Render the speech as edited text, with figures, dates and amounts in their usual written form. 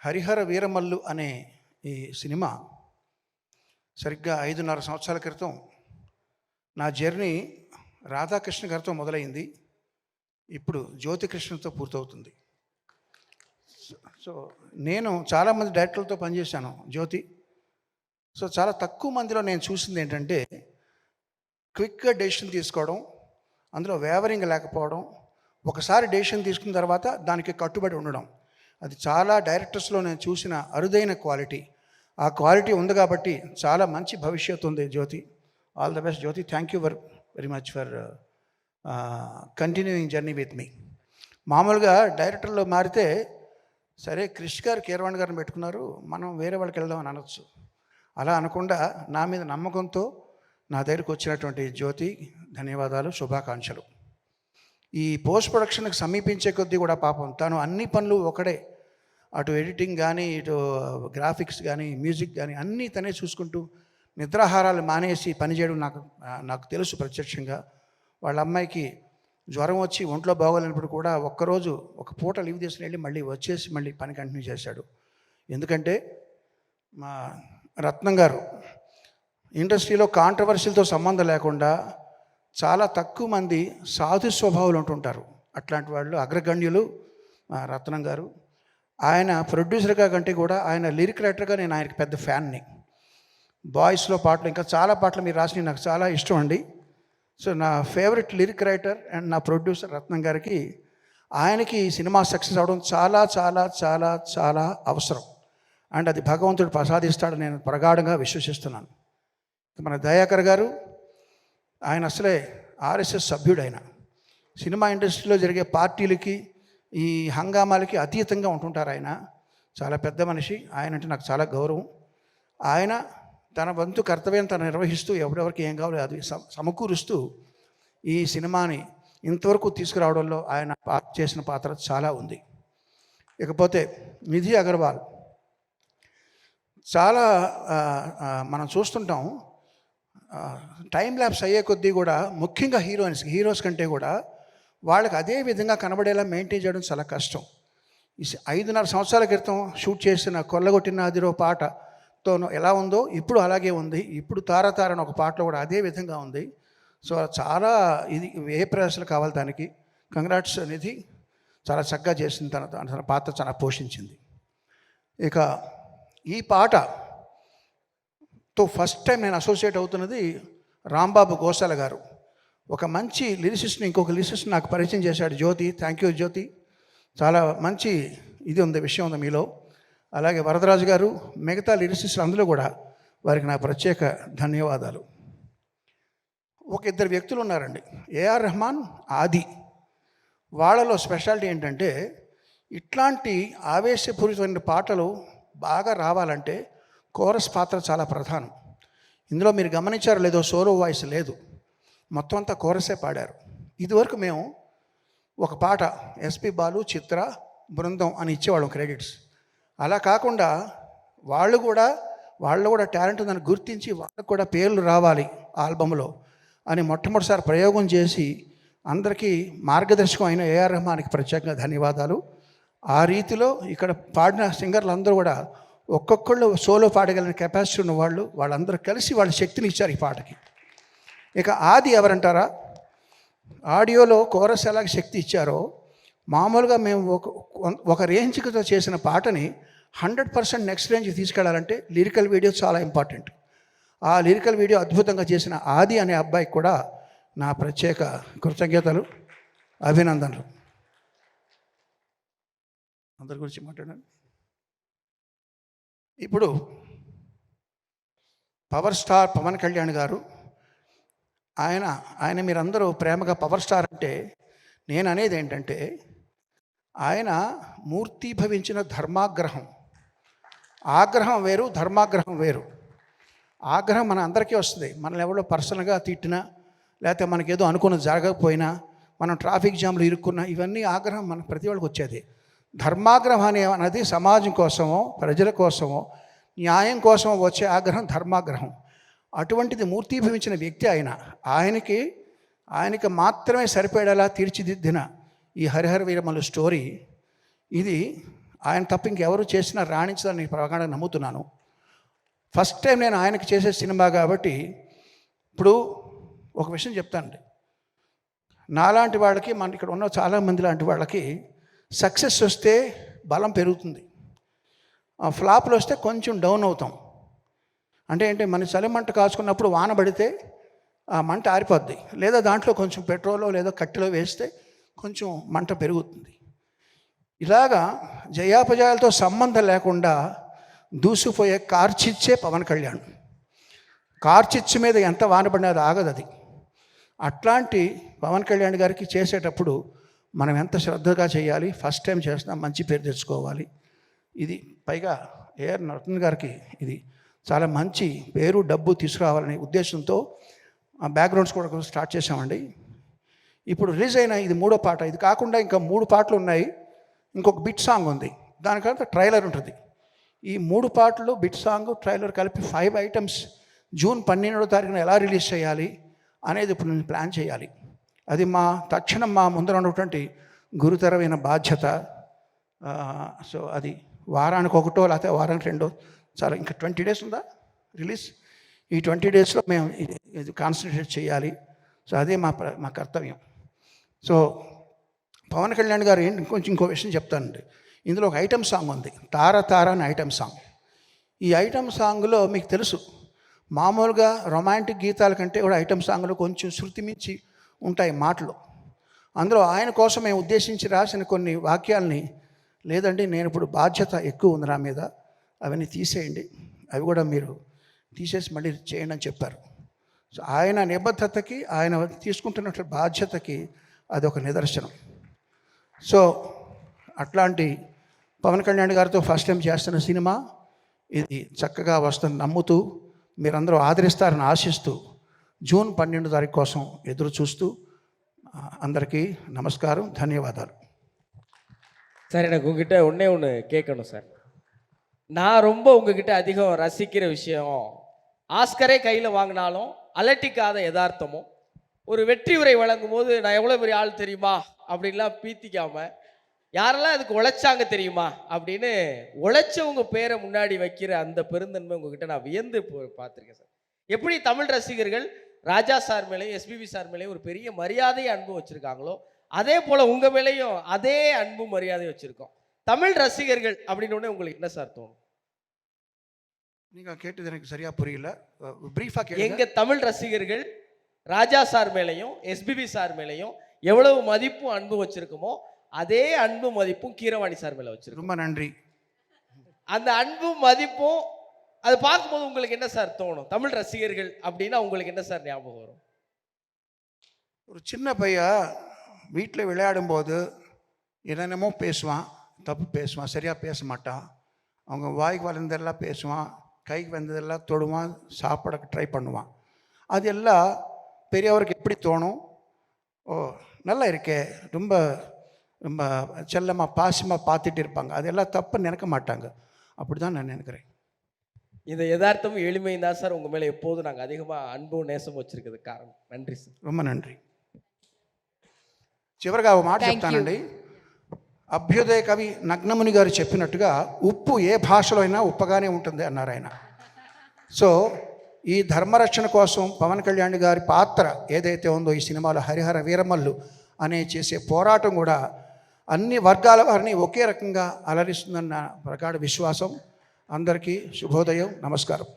హరిహర వీరమల్లు అనే ఈ సినిమా సరిగ్గా 5.5 సంవత్సరాల క్రితం నా జర్నీ రాధాకృష్ణ గారితో మొదలైంది. ఇప్పుడు జ్యోతికృష్ణతో పూర్తవుతుంది. సో నేను చాలామంది డైరెక్టర్లతో పనిచేశాను జ్యోతి. సో చాలా తక్కువ మందిలో నేను చూసింది ఏంటంటే క్విక్గా డెసిషన్ తీసుకోవడం, అందులో వేవరింగ్ లేకపోవడం, ఒకసారి డెసిషన్ తీసుకున్న తర్వాత దానికి కట్టుబడి ఉండడం. అది చాలా డైరెక్టర్స్లో నేను చూసిన అరుదైన క్వాలిటీ. ఆ క్వాలిటీ ఉంది కాబట్టి చాలా మంచి భవిష్యత్తు ఉంది Jyothi. All the best Jyothi. Thank you very much for continuing journey with me. మామూలుగా డైరెక్టర్లో మారితే సరే క్రిష్ గారు కీరవాణి గారిని పెట్టుకున్నారు, మనం వేరే వాళ్ళకి వెళ్దాం అని అనొచ్చు. అలా అనకుండా నా మీద నమ్మకంతో నా దగ్గరికి వచ్చినటువంటి జ్యోతి ధన్యవాదాలు, శుభాకాంక్షలు. ఈ పోస్ట్ ప్రొడక్షన్కి సమీపించే కొద్దీ కూడా పాపం తను అన్ని పనులు ఒకడే, అటు ఎడిటింగ్ కానీ, ఇటు గ్రాఫిక్స్ కానీ, మ్యూజిక్ కానీ అన్నీ తనే చూసుకుంటూ నిద్రాహారాలు మానేసి పనిచేయడం నాకు తెలుసు ప్రత్యక్షంగా. వాళ్ళ అమ్మాయికి జ్వరం వచ్చి ఒంట్లో బాగోలేనప్పుడు కూడా ఒక్కరోజు ఒక పూట లీవ్ తీసుకుని వెళ్ళి మళ్ళీ వచ్చేసి మళ్ళీ పని కంటిన్యూ చేశాడు. ఎందుకంటే మా రత్నం గారు ఇండస్ట్రీలో కాంట్రవర్సీలతో సంబంధం లేకుండా చాలా తక్కువ మంది సాధు స్వభావాలు ఉంటుంటారు. అట్లాంటి వాళ్ళు అగ్రగణ్యులు రత్నం గారు. ఆయన ప్రొడ్యూసర్గా కంటే కూడా ఆయన లిరిక్ రైటర్గా నేను ఆయనకి పెద్ద ఫ్యాన్ని. బాయ్స్లో పాటలు ఇంకా చాలా పాటలు మీరు రాసినవి నాకు చాలా ఇష్టం అండి. సో నా ఫేవరెట్ లిరిక్ రైటర్ అండ్ నా ప్రొడ్యూసర్ రత్నం గారికి, ఆయనకి సినిమా సక్సెస్ అవడం చాలా చాలా చాలా చాలా అవసరం. అండ్ అది భగవంతుడు ప్రసాదిస్తాడని నేను ప్రగాఢంగా విశ్వసిస్తున్నాను. మన దయాకర్ గారు, ఆయన అసలే ఆర్ఎస్ఎస్ సభ్యుడు. ఆయన సినిమా ఇండస్ట్రీలో జరిగే పార్టీలకి ఈ హంగామాలకి అతీతంగా ఉంటుంటారు. ఆయన చాలా పెద్ద మనిషి. ఆయన అంటే నాకు చాలా గౌరవం. ఆయన తన వంతు కర్తవ్యం తను నిర్వహిస్తూ ఎవరెవరికి ఏం కావాలో అది సమకూరుస్తూ ఈ సినిమాని ఇంతవరకు తీసుకురావడంలో ఆయన చేసిన పాత్ర చాలా ఉంది. ఇకపోతే నిధి అగర్వాల్, చాలా మనం చూస్తుంటాం టైం ల్యాప్స్ అయ్యే కొద్దీ కూడా, ముఖ్యంగా హీరోస్ కంటే కూడా వాళ్ళకి అదే విధంగా కనబడేలా మెయింటైన్ చేయడం చాలా కష్టం. 5.5 సంవత్సరాల క్రితం షూట్ చేసిన కొల్లగొట్టిన అదిరో పాటతో ఎలా ఉందో ఇప్పుడు అలాగే ఉంది. ఇప్పుడు తారతారని ఒక పాటలో కూడా అదే విధంగా ఉంది. సో చాలా ఇది ఏ ప్రయాసాలు కావాలి దానికి. కంగ్రాట్స్ నిధి, చాలా చక్కగా చేసింది. తన పాత్ర చాలా పోషించింది. ఇక ఈ పాటతో ఫస్ట్ టైం నేను అసోసియేట్ అవుతున్నది రాంబాబు గోసాల గారు. ఒక మంచి లిరిసిస్ట్ని ఇంకొక లిరిసిస్ట్ నాకు పరిచయం చేశాడు జ్యోతి. థ్యాంక్ యూ జ్యోతి. చాలా మంచి ఇది ఉంది, విషయం ఉంది మీలో. అలాగే వరదరాజు గారు, మిగతా లిరిసిస్టులు అందులో కూడా వారికి నా ప్రత్యేక ధన్యవాదాలు. ఒక ఇద్దరు వ్యక్తులు ఉన్నారండి, ఏఆర్ రెహమాన్, ఆది. వాళ్ళలో స్పెషాలిటీ ఏంటంటే ఇట్లాంటి ఆవేశపూరితమైన పాటలు బాగా రావాలంటే కోరస్ పాత్ర చాలా ప్రధానం. ఇందులో మీరు గమనించారో లేదో, సోలో వాయిస్ లేదు, మొత్తం అంతా కోరసే పాడారు. ఇదివరకు మేము ఒక పాట ఎస్పి బాలు, చిత్ర, బృందం అని ఇచ్చేవాళ్ళం క్రెడిట్స్. అలా కాకుండా వాళ్ళు కూడా టాలెంట్ ఉందని గుర్తించి వాళ్ళకు కూడా పేర్లు రావాలి ఆల్బంలో అని మొట్టమొదటిసారి ప్రయోగం చేసి అందరికీ మార్గదర్శకం అయిన ఏఆర్ రెహమాన్కి ప్రత్యేకంగా ధన్యవాదాలు. ఆ రీతిలో ఇక్కడ పాడిన సింగర్లు అందరూ కూడా ఒక్కొక్కళ్ళు సోలో పాడగలిగిన కెపాసిటీ ఉన్న వాళ్ళందరూ కలిసి వాళ్ళ శక్తిని ఇచ్చారు ఈ పాటకి. ఇక ఆది ఎవరంటారా, ఆడియోలో కోరస్ ఎలాగ శక్తి ఇచ్చారో, మామూలుగా మేము ఒక రేంజ్తో చేసిన పాటని 100% నెక్స్ట్ రేంజ్కి తీసుకెళ్లాలంటే లిరికల్ వీడియో చాలా ఇంపార్టెంట్. ఆ లిరికల్ వీడియో అద్భుతంగా చేసిన ఆది అనే అబ్బాయికి కూడా నా ప్రత్యేక కృతజ్ఞతలు, అభినందనలు. అందరి గురించి మాట్లాడండి. ఇప్పుడు పవర్ స్టార్ పవన్ కళ్యాణ్ గారు, ఆయన మీరందరూ ప్రేమగా పవర్ స్టార్ అంటే, నేను అనేది ఏంటంటే ఆయన మూర్తీభవించిన ధర్మాగ్రహం. ఆగ్రహం వేరు, ధర్మాగ్రహం వేరు. ఆగ్రహం మన అందరికీ వస్తుంది. మనల్ని ఎవరో పర్సనల్గా తిట్టినా, లేకపోతే మనకేదో అనుకున్నది జరగకపోయినా, మనం ట్రాఫిక్ జామ్లు ఇరుక్కున్నా, ఇవన్నీ ఆగ్రహం మన ప్రతి వాళ్ళకి వచ్చేది. ధర్మాగ్రహం అనేది సమాజం కోసమో, ప్రజల కోసమో, న్యాయం కోసమో వచ్చే ఆగ్రహం ధర్మాగ్రహం. అటువంటిది మూర్తీభవించిన వ్యక్తి ఆయనకి మాత్రమే సరిపడేలా తీర్చిదిద్దిన ఈ హరిహర వీరమల్లు స్టోరీ, ఇది ఆయన తప్ప ఇంకెవరు చేసినా రాణించదని ప్రగాఢంగా నమ్ముతున్నాను. ఫస్ట్ టైం నేను ఆయనకి చేసే సినిమా కాబట్టి ఇప్పుడు ఒక విషయం చెప్తానండి. నాలాంటి వాళ్ళకి, మన ఇక్కడ ఉన్న చాలామంది లాంటి వాళ్ళకి సక్సెస్ వస్తే బలం పెరుగుతుంది, ఫ్లాప్లు వస్తే కొంచెం డౌన్ అవుతాం. అంటే ఏంటి, మన చలిమంట కాచుకున్నప్పుడు వాన పడితే ఆ మంట ఆరిపోద్ది, లేదా దాంట్లో కొంచెం పెట్రోలో లేదా కట్టెలో వేస్తే కొంచెం మంట పెరుగుతుంది. ఇలాగా జయాపజయాలతో సంబంధం లేకుండా దూసిపోయే కార్చిచ్చే పవన్ కళ్యాణ్. కార్చిచ్చు మీద ఎంత వాన పడినా అది ఆగదు. అది అట్లాంటి పవన్ కళ్యాణ్ గారికి చేసేటప్పుడు మనం ఎంత శ్రద్ధగా చేయాలి, ఫస్ట్ టైం చేస్తున్నాం, మంచి పేరు తెచ్చుకోవాలి. ఇది పైగా ఏఆర్ రత్న గారికి ఇది చాలా మంచి పేరు డబ్బు తీసుకురావాలనే ఉద్దేశంతో ఆ బ్యాక్గ్రౌండ్స్ కూడా స్టార్ట్ చేసామండి. ఇప్పుడు రిలీజ్ అయిన ఇది 3వ పాట. ఇది కాకుండా ఇంకా 3 పాటలు ఉన్నాయి, ఇంకొక బిట్ సాంగ్ ఉంది, దానికంతా ట్రైలర్ ఉంటుంది. ఈ 3 పాటలు, బిట్ సాంగ్, ట్రైలర్ కలిపి 5 ఐటమ్స్ జూన్ 12వ తారీఖున ఎలా రిలీజ్ చేయాలి అనేది ఇప్పుడు నేను ప్లాన్ చేయాలి. అది తక్షణం మా ముందర ఉన్నటువంటి గురుతరమైన బాధ్యత. సో అది వారానికి 1 లేకపోతే వారానికి 2 చాలా, ఇంకా 20 డేస్ ఉందా రిలీజ్. ఈ 20 డేస్లో మేము ఇది కాన్సన్ట్రేట్ చేయాలి. సో అదే మా కర్తవ్యం. సో పవన్ కళ్యాణ్ గారు ఇంకో విషయం చెప్తానండి. ఇందులో ఒక ఐటమ్ సాంగ్ ఉంది, తార తార అని ఐటమ్ సాంగ్. ఈ ఐటమ్ సాంగ్లో మీకు తెలుసు, మామూలుగా రొమాంటిక్ గీతాల కంటే కూడా ఐటమ్ సాంగ్లో కొంచెం శృతి మించి ఉంటాయి మాటలు. అందులో ఆయన కోసం మేము ఉద్దేశించి రాసిన కొన్ని వాక్యాలని, లేదండి నేను ఇప్పుడు బాధ్యత ఎక్కువ ఉంది నా మీద, అవన్నీ తీసేయండి, అవి కూడా మీరు తీసేసి మళ్ళీ చేయండి అని చెప్పారు. సో ఆయన నిబద్ధతకి, ఆయన తీసుకుంటున్న బాధ్యతకి అది ఒక నిదర్శనం. సో అట్లాంటి పవన్ కళ్యాణ్ గారితో ఫస్ట్ టైం చేస్తున్న సినిమా ఇది చక్కగా వస్తుంది నమ్ముతూ, మీరందరూ ఆదరిస్తారని ఆశిస్తూ, జూన్ 12వ తారీఖు కోసం ఎదురు చూస్తూ అందరికీ నమస్కారం, ధన్యవాదాలు. சார், எனக்கு உங்ககிட்ட ஒன்று கேட்கணும் சார். நான் ரொம்ப உங்ககிட்ட அதிகம் ரசிக்கிற விஷயம், ஆஸ்கரே கையில் வாங்கினாலும் அலட்டிக்காத யதார்த்தமும், ஒரு வெற்றி உரை வழங்கும் போது நான் எவ்வளோ பெரிய ஆள் தெரியுமா அப்படின்லாம் பீத்திக்காம, யாரெல்லாம் அதுக்கு உழைச்சாங்க தெரியுமா அப்படின்னு உழைச்சவங்க பேரை முன்னாடி வைக்கிற அந்த பெருந்தன்மை உங்ககிட்ட நான் வியந்து பார்த்துருக்கேன் சார். எப்படி தமிழ் ரசிகர்கள் ராஜா சார் மேலேயும் எஸ்பிபி சார் மேலேயும் ஒரு பெரிய மரியாதையை அன்பு வச்சுருக்காங்களோ, அதே போல் உங்கள் மேலேயும் அதே அன்பு மரியாதையும் வச்சுருக்கோம். தமிழ் ரசிகர்கள் அப்படின்னு உங்களுக்கு என்ன சார் தோணும்? நீங்கள் கேட்டது எனக்கு சரியாக புரியல, பிரீஃபாக கேளுங்க. எங்கள் தமிழ் ரசிகர்கள் ராஜா சார் மேலேயும் எஸ்பிபி சார் மேலேயும் எவ்வளவு மதிப்பும் அன்பு வச்சுருக்கோமோ, அதே அன்பு மதிப்பும் கீரவாணி சார் மேலே வச்சுருக்கோம். ரொம்ப நன்றி. அந்த அன்பும் மதிப்பும் அதை பார்க்கும்போது உங்களுக்கு என்ன சார் தோணும்? தமிழ் ரசிகர்கள் அப்படின்னா உங்களுக்கு என்ன சார் ஞாபகம் வரும்? ஒரு சின்ன பையன் வீட்டில் விளையாடும்போது என்னென்னமோ பேசுவான், தப்பு பேசுவான், சரியாக பேச மாட்டான். அவங்க வாய்க்கு வளர்ந்ததெல்லாம் பேசுவான், கைக்கு வந்ததெல்லாம் தொடுவான், சாப்பிட ட்ரை பண்ணுவான். அது எல்லாம் பெரியவருக்கு எப்படி தோணும்? ஓ நல்லா இருக்கே, ரொம்ப ரொம்ப செல்லமாக பாசமாக பார்த்துட்டு இருப்பாங்க. அதெல்லாம் தப்பு நினைக்க மாட்டாங்க. அப்படி தான் நான் நினைக்கிறேன். இந்த யதார்த்தமும் எளிமையும் தான் சார் உங்கள் மேலே எப்போதும் நாங்கள் அதிகமாக அன்பும் நேசம் வச்சுருக்கிறதுக்கு காரணம். நன்றி సార్. ரொம்ப நன்றி. చివరిగా ఒక మాట చెప్తానండి. అభ్యుదయ కవి నగ్నముని గారు చెప్పినట్టుగా ఉప్పు ఏ భాషలో అయినా ఉప్పగానే ఉంటుంది అన్నారు ఆయన. సో ఈ ధర్మరక్షణ కోసం పవన్ కళ్యాణ్ గారి పాత్ర ఏదైతే ఉందో ఈ సినిమాలో హరిహర వీరమల్లు అనే చేసే పోరాటం కూడా అన్ని వర్గాల వారిని ఒకే రకంగా అలరిస్తుందన్న ప్రగాఢ విశ్వాసం. అందరికీ శుభోదయం, నమస్కారం.